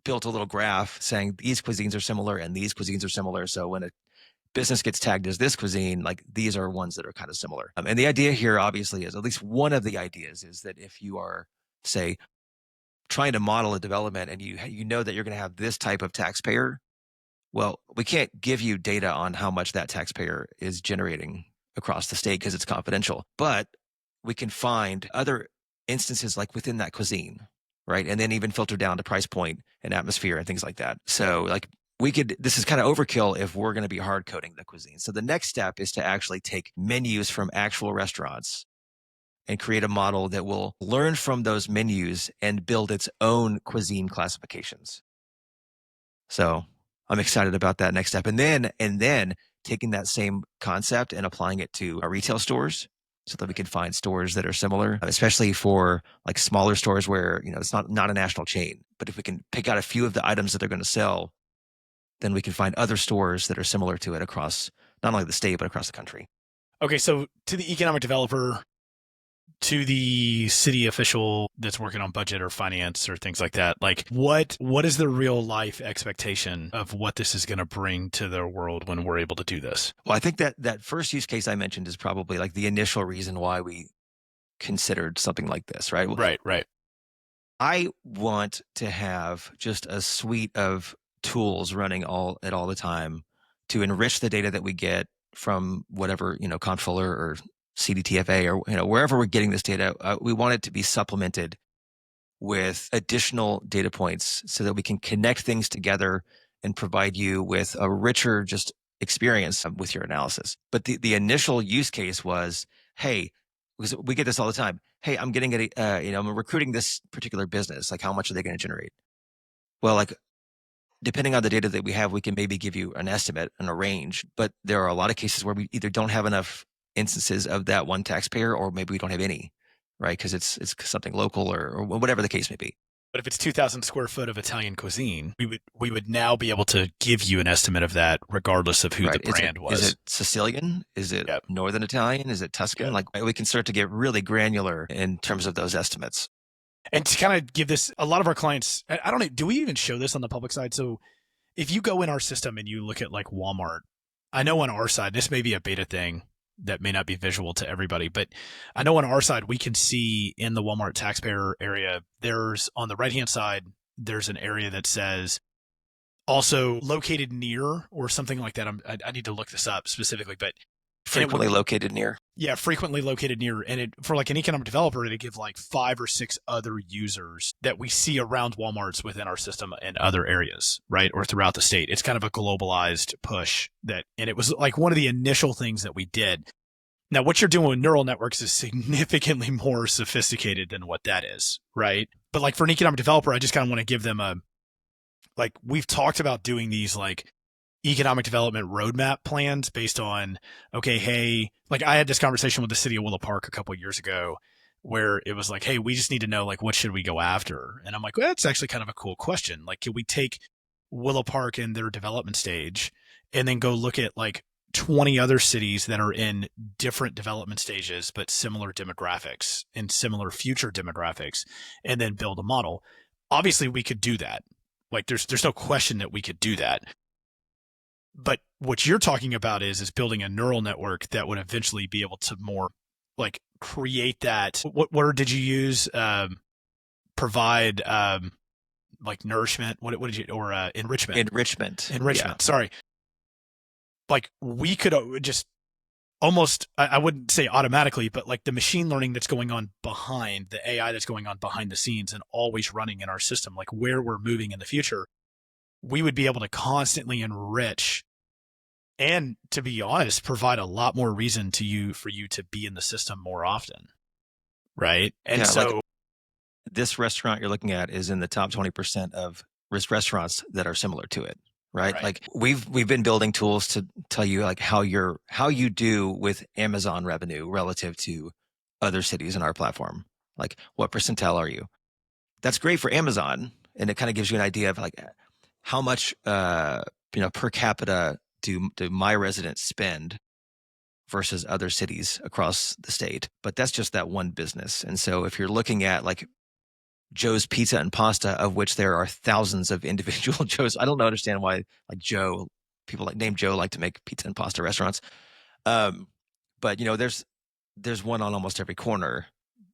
built a little graph saying these cuisines are similar and these cuisines are similar. So when a business gets tagged as this cuisine, like these are ones that are kind of similar. And the idea here obviously is, at least one of the ideas is that if you are, say, trying to model a development and you know that you're going to have this type of taxpayer, Well, we can't give you data on how much that taxpayer is generating across the state because it's confidential, but we can find other instances like within that cuisine, right? And then even filter down to price point and atmosphere and things like that. So like this is kind of overkill if we're going to be hard coding the cuisine. So the next step is to actually take menus from actual restaurants and create a model that will learn from those menus and build its own cuisine classifications. So I'm excited about that next step. And then taking that same concept and applying it to our retail stores so that we can find stores that are similar, especially for like smaller stores where, it's not a national chain. But if we can pick out a few of the items that they're going to sell, then we can find other stores that are similar to it across not only the state, but across the country. Okay, so to the economic developer, to the city official that's working on budget or finance or things like that, like what is the real life expectation of what this is going to bring to their world when we're able to do this? Well, I think that first use case I mentioned is probably like the initial reason why we considered something like this, right? Right. I want to have just a suite of tools running all the time to enrich the data that we get from whatever, Comptroller or CDTFA or, wherever we're getting this data. We want it to be supplemented with additional data points so that we can connect things together and provide you with a richer just experience with your analysis. But the initial use case was, hey, because we get this all the time. Hey, I'm getting I'm recruiting this particular business. Like, how much are they going to generate? Well, like, depending on the data that we have, we can maybe give you an estimate and a range. But there are a lot of cases where we either don't have enough instances of that one taxpayer, or maybe we don't have any, right? Because it's something local or whatever the case may be. But if it's 2,000 square foot of Italian cuisine, we would now be able to give you an estimate of that regardless of who the brand was. Is it Sicilian? Is it Northern Italian? Is it Tuscan? Like, we can start to get really granular in terms of those estimates. And to kind of give this, a lot of our clients, I don't know, do we even show this on the public side? So if you go in our system and you look at like Walmart, I know on our side, this may be a beta thing that may not be visual to everybody, but I know on our side, we can see in the Walmart taxpayer area, there's on the right-hand side, there's an area that says also located near or something like that. I need to look this up specifically, but frequently located near. Yeah, frequently located near. And for like an economic developer, it'd give like 5 or 6 other users that we see around Walmarts within our system and other areas, right? Or throughout the state. It's kind of a globalized push and it was like one of the initial things that we did. Now, what you're doing with neural networks is significantly more sophisticated than what that is, right? But like for an economic developer, I just kind of want to give them like we've talked about doing these like economic development roadmap plans based on, okay, hey, like I had this conversation with the city of Willow Park a couple of years ago where it was like, hey, we just need to know like what should we go after? And I'm like, well, that's actually kind of a cool question. Like, can we take Willow Park in their development stage and then go look at like 20 other cities that are in different development stages but similar demographics and similar future demographics and then build a model? Obviously, we could do that. Like, there's no question that we could do that. But what you're talking about is building a neural network that would eventually be able to more like create that. What word did you use? Provide like nourishment. What did you or enrichment? Enrichment. Yeah. Sorry. Like we could just almost, I wouldn't say automatically, but like the machine learning that's going on behind the AI that's going on behind the scenes and always running in our system, like where we're moving in the future, we would be able to constantly enrich and, to be honest, provide a lot more reason for you to be in the system more often. Right. And so like this restaurant you're looking at is in the top 20% of restaurants that are similar to it. Right. Like we've been building tools to tell you like how you do with Amazon revenue relative to other cities in our platform. Like, what percentile are you? That's great for Amazon. And it kind of gives you an idea of like how much, per capita do my residents spend versus other cities across the state. But that's just that one business. And so if you're looking at like Joe's Pizza and Pasta, of which there are thousands of individual Joe's, I don't understand why like people like named Joe like to make pizza and pasta restaurants. But there's one on almost every corner.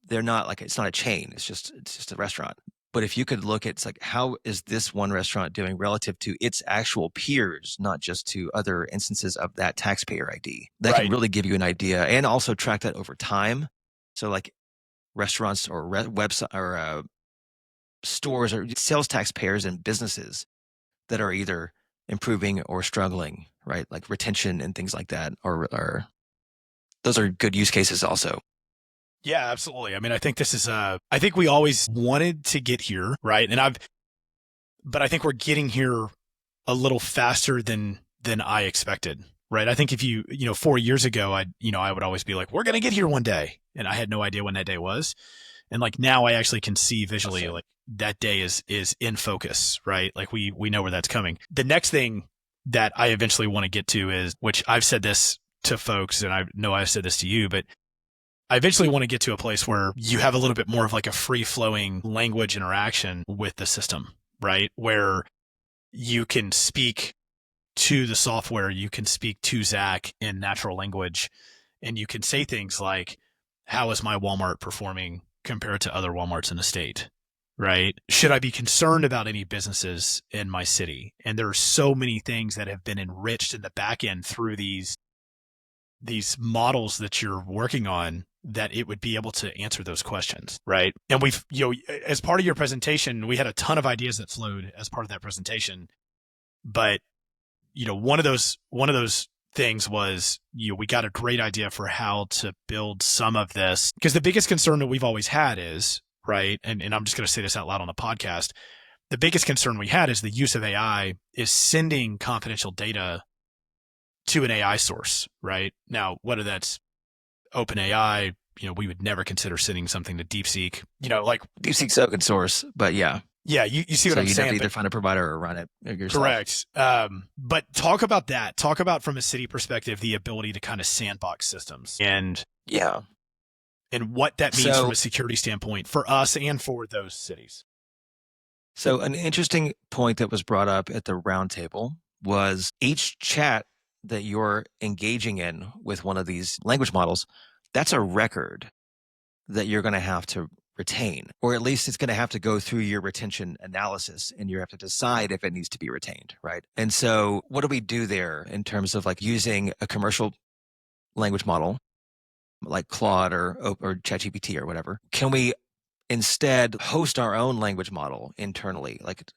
They're not like, it's not a chain. It's just a restaurant. But if you could look at, it's like, how is this one restaurant doing relative to its actual peers, not just to other instances of that taxpayer ID? That can Right. really give you an idea, and also track that over time. So like restaurants or website or stores or sales taxpayers and businesses that are either improving or struggling, right? Like retention and things like that, or those are good use cases also. Yeah, absolutely. I mean, I think this is I think we always wanted to get here, right? But I think we're getting here a little faster than I expected, right? I think if 4 years ago, I would always be like, we're going to get here one day. And I had no idea when that day was. And like now I actually can see visually like that day is in focus, right? Like we know where that's coming. The next thing that I eventually want to get to is, which I've said this to folks and I know I've said this to you, but I eventually want to get to a place where you have a little bit more of like a free flowing language interaction with the system, right? Where you can speak to the software, you can speak to Zach in natural language, and you can say things like, how is my Walmart performing compared to other Walmarts in the state, right? Should I be concerned about any businesses in my city? And there are so many things that have been enriched in the back end through these models that you're working on that it would be able to answer those questions, right? And we've, as part of your presentation, we had a ton of ideas that flowed as part of that presentation. But, one of those things was, we got a great idea for how to build some of this. Because the biggest concern that we've always had is, right, and I'm just going to say this out loud on the podcast, the biggest concern we had is the use of AI is sending confidential data to an AI source, right? Now, whether that's OpenAI, we would never consider sending something to DeepSeek, like DeepSeek's open source, but yeah. Yeah, you see what I'm saying. So you'd have to either find a provider or run it yourself. Correct. But talk about that. Talk about from a city perspective, the ability to kind of sandbox systems and what that means from a security standpoint for us and for those cities. So an interesting point that was brought up at the roundtable was each chat that you're engaging in with one of these language models, that's a record that you're going to have to retain, or at least it's going to have to go through your retention analysis and you have to decide if it needs to be retained, right? And so what do we do there in terms of like using a commercial language model like Claude or ChatGPT or whatever? Can we instead host our own language model internally, like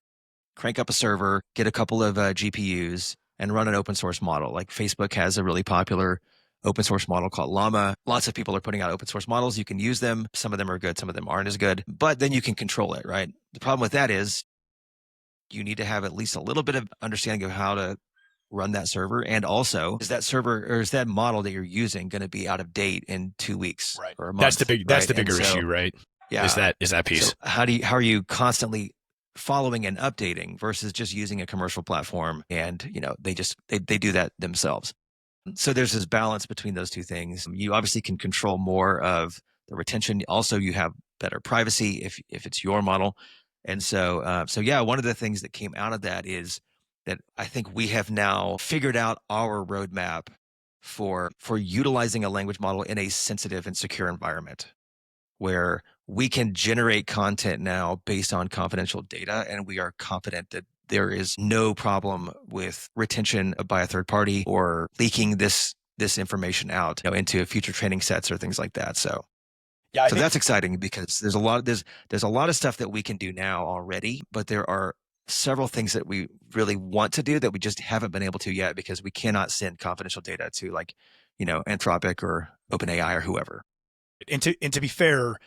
crank up a server, get a couple of GPUs and run an open source model? Like Facebook has a really popular open source model called Llama. Lots of people are putting out open source models. You can use them. Some of them are good. Some of them aren't as good, but then you can control it, right? The problem with that is you need to have at least a little bit of understanding of how to run that server. And also, is that server or is that model that you're using going to be out of date in 2 weeks or a month? That's the bigger issue, right? Yeah. Is that piece. So how are you constantly following and updating versus just using a commercial platform and, they do that themselves? So there's this balance between those two things. You obviously can control more of the retention. Also, you have better privacy if it's your model. And so one of the things that came out of that is that I think we have now figured out our roadmap for utilizing a language model in a sensitive and secure environment where we can generate content now based on confidential data, and we are confident that there is no problem with retention by a third party or leaking this information out into future training sets or things like that. So that's exciting because there's a lot of stuff that we can do now already, but there are several things that we really want to do that we just haven't been able to yet because we cannot send confidential data to Anthropic or OpenAI or whoever. And to be fair,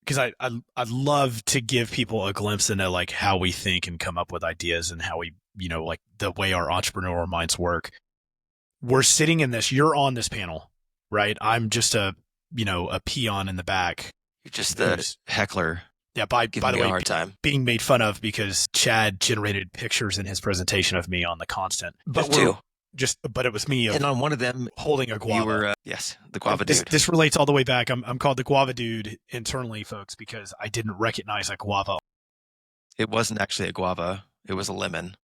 because I'd love to give people a glimpse into like how we think and come up with ideas and how we, like the way our entrepreneurial minds work. We're sitting in this, you're on this panel, right? I'm just a peon in the back. You're just the heckler. Yeah. By the way, a hard time. Being made fun of because Chad generated pictures in his presentation of me on the constant. But it was me. And on one of them, holding a guava. You were, the guava dude. This relates all the way back. I'm called the guava dude internally, folks, because I didn't recognize a guava. It wasn't actually a guava. It was a lemon.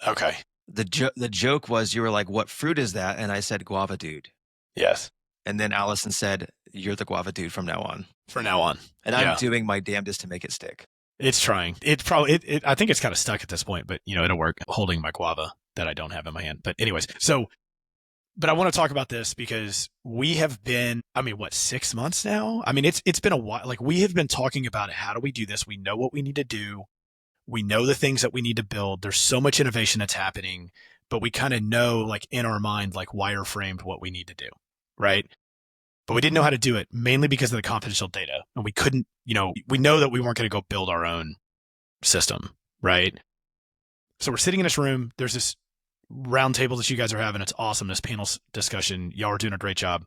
Okay. The joke was you were like, "What fruit is that?" And I said, "Guava dude." Yes. And then Allison said, "You're the guava dude from now on." From now on. And I'm doing my damnedest to make it stick. It's trying. It probably, I think it's kind of stuck at this point, but it'll work. Holding my guava that I don't have in my hand. But anyways, but I want to talk about this because we have been, 6 months now? It's been a while. Like, we have been talking about how do we do this? We know what we need to do. We know the things that we need to build. There's so much innovation that's happening, but we kind of know, like, in our mind, like, wireframed what we need to do, right? But we didn't know how to do it, mainly because of the confidential data. And we couldn't, we know that we weren't going to go build our own system, right? So we're sitting in this room. There's this round table that you guys are having. It's awesome. This panel discussion. Y'all are doing a great job.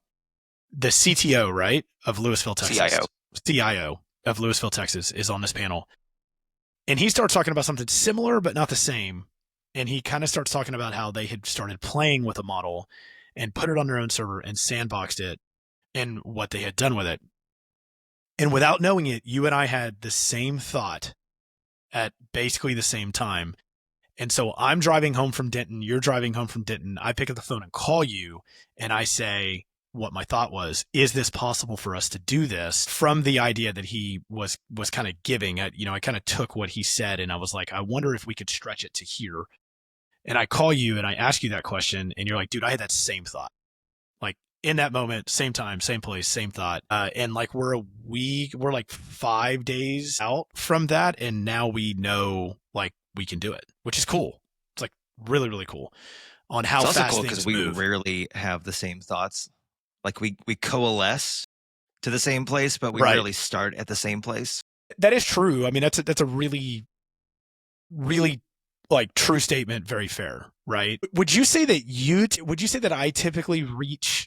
The CTO, right, of Louisville, Texas. CIO of Louisville, Texas is on this panel. And he starts talking about something similar, but not the same. And he kind of starts talking about how they had started playing with a model and put it on their own server and sandboxed it and what they had done with it. And without knowing it, you and I had the same thought at basically the same time. And so I'm driving home from Denton. You're driving home from Denton. I pick up the phone and call you. And I say what my thought was. Is this possible for us to do this? From the idea that he was kind of giving, I kind of took what he said and I was like, I wonder if we could stretch it to here. And I call you and I ask you that question. And you're like, dude, I had that same thought. Like, in that moment, same time, same place, same thought. And like, we're like 5 days out from that. And now we know, like, we can do it, which is cool. It's like really, really cool on how it's fast also cool things because we move. rarely have the same thoughts. Like, we coalesce to the same place, but we Right. rarely start at the same place. That is true. That's a really, really, like, true statement. Very fair, right? Would you say that I typically reach?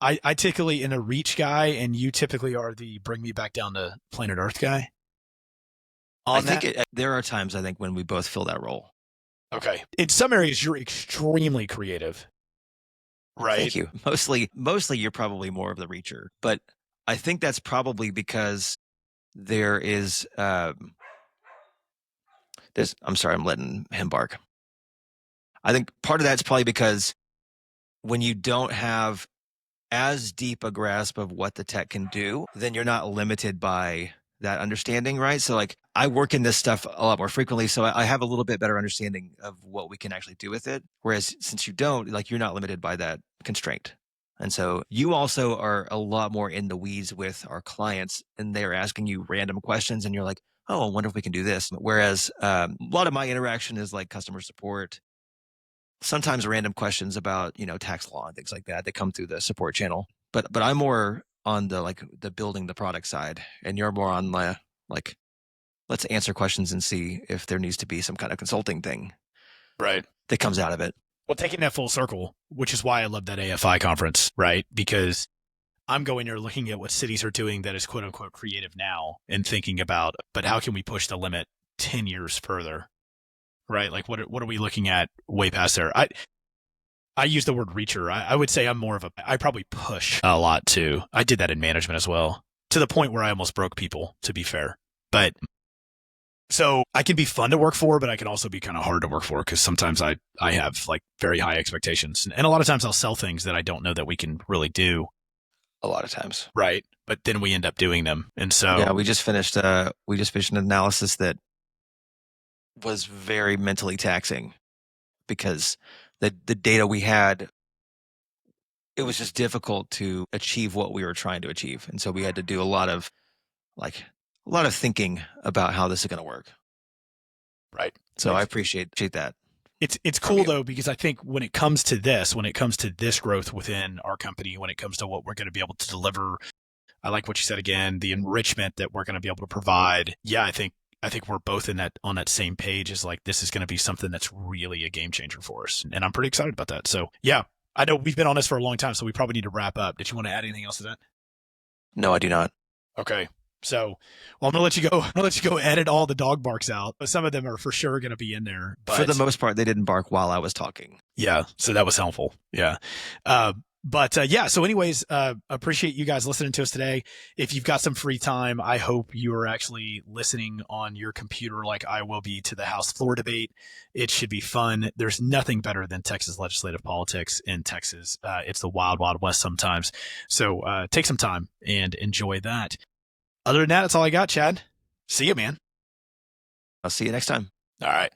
I typically in a reach guy, and you typically are the bring me back down to planet Earth guy? I think there are times, I think, when we both fill that role. Okay. In some areas, you're extremely creative, right? Thank you. Mostly you're probably more of the reacher, but I think that's probably because there is, I'm sorry, I'm letting him bark. I think part of that's probably because when you don't have as deep a grasp of what the tech can do, then you're not limited by that understanding, right? So, like, I work in this stuff a lot more frequently, so I have a little bit better understanding of what we can actually do with it. Whereas since you don't, like, you're not limited by that constraint. And so you also are a lot more in the weeds with our clients, and they're asking you random questions, and you're like, oh, I wonder if we can do this. Whereas a lot of my interaction is like customer support, sometimes random questions about, tax law and things like that. They come through the support channel, but I'm more on the building the product side, and you're more on the, like, let's answer questions and see if there needs to be some kind of consulting thing, Right, that comes out of it. Well, taking that full circle, which is why I love that AFI conference, right? Because I'm going there looking at what cities are doing that is quote unquote creative now and thinking about, but how can we push the limit 10 years further, right? Like, what are we looking at way past there? I use the word reacher. I would say I probably push a lot too. I did that in management as well, to the point where I almost broke people, to be fair. But so I can be fun to work for, but I can also be kind of hard to work for because sometimes I have, like, very high expectations. And a lot of times I'll sell things that I don't know that we can really do. A lot of times. Right. But then we end up doing them. And so yeah, we just finished an analysis that was very mentally taxing because the data we had, it was just difficult to achieve what we were trying to achieve. And so we had to do a lot of thinking about how this is going to work. Right. So I appreciate that. It's cool though, because I think when it comes to this growth within our company, when it comes to what we're going to be able to deliver, I like what you said again, the enrichment that we're going to be able to provide. Yeah, I think we're both on that same page. Is like, this is going to be something that's really a game changer for us, and I'm pretty excited about that. So yeah, I know we've been on this for a long time, so we probably need to wrap up. Did you want to add anything else to that? No, I do not. Okay. So, well, I'm going to let you go. I'm going to let you go edit all the dog barks out. But some of them are for sure going to be in there. But for the most part, they didn't bark while I was talking. Yeah. So that was helpful. Yeah. Yeah. So anyways, appreciate you guys listening to us today. If you've got some free time, I hope you are actually listening on your computer like I will be to the House floor debate. It should be fun. There's nothing better than Texas legislative politics in Texas. It's the wild, wild west sometimes. So take some time and enjoy that. Other than that, that's all I got, Chad. See you, man. I'll see you next time. All right.